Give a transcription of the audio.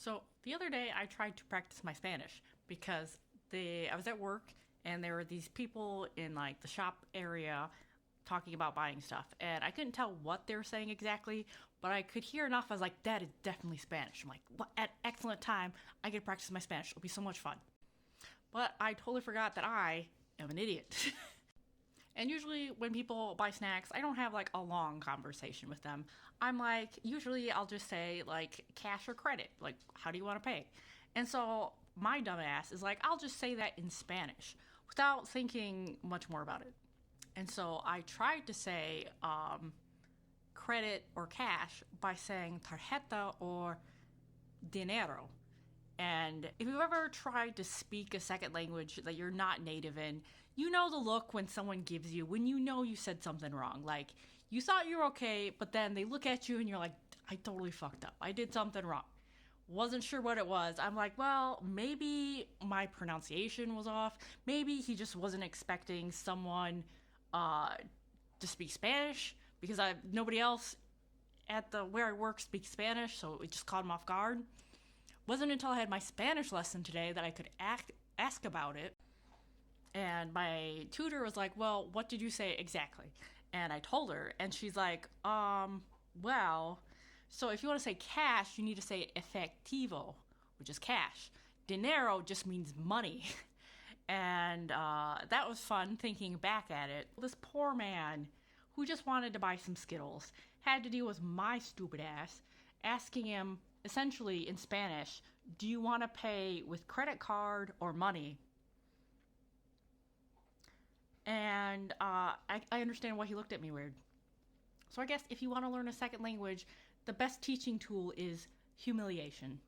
So the other day I tried to practice my Spanish because I was at work and there were these people in like the shop area talking about buying stuff and I couldn't tell what they were saying exactly, but I could hear enough. I was like, that is definitely Spanish. I'm like, what at excellent time. I get to practice my Spanish. It'll be so much fun. But I totally forgot that I am an idiot. And usually when people buy snacks, I don't have like a long conversation with them. I'm like, usually I'll just say like cash or credit, like how do you want to pay? And so my dumbass is like, I'll just say that in Spanish without thinking much more about it. And so I tried to say credit or cash by saying tarjeta or dinero. And if you've ever tried to speak a second language that you're not native in, you know the look when someone gives you when you know you said something wrong. Like you thought you were okay, but then they look at you and you're like, I totally fucked up. I did something wrong. Wasn't sure what it was. I'm like, well, maybe my pronunciation was off. Maybe he just wasn't expecting someone uh, to speak Spanish because nobody else at the where I work speaks Spanish, so it just caught him off guard. Wasn't until I had my Spanish lesson today that I could ask about it. And my tutor was like, well, what did you say exactly? And I told her, and she's like, well, so if you want to say cash, you need to say efectivo, which is cash. Dinero just means money. And that was fun thinking back at it. This poor man who just wanted to buy some Skittles had to deal with my stupid ass asking him essentially in Spanish, do you want to pay with credit card or money? And I understand why he looked at me weird. So I guess if you want to learn a second language, the best teaching tool is humiliation.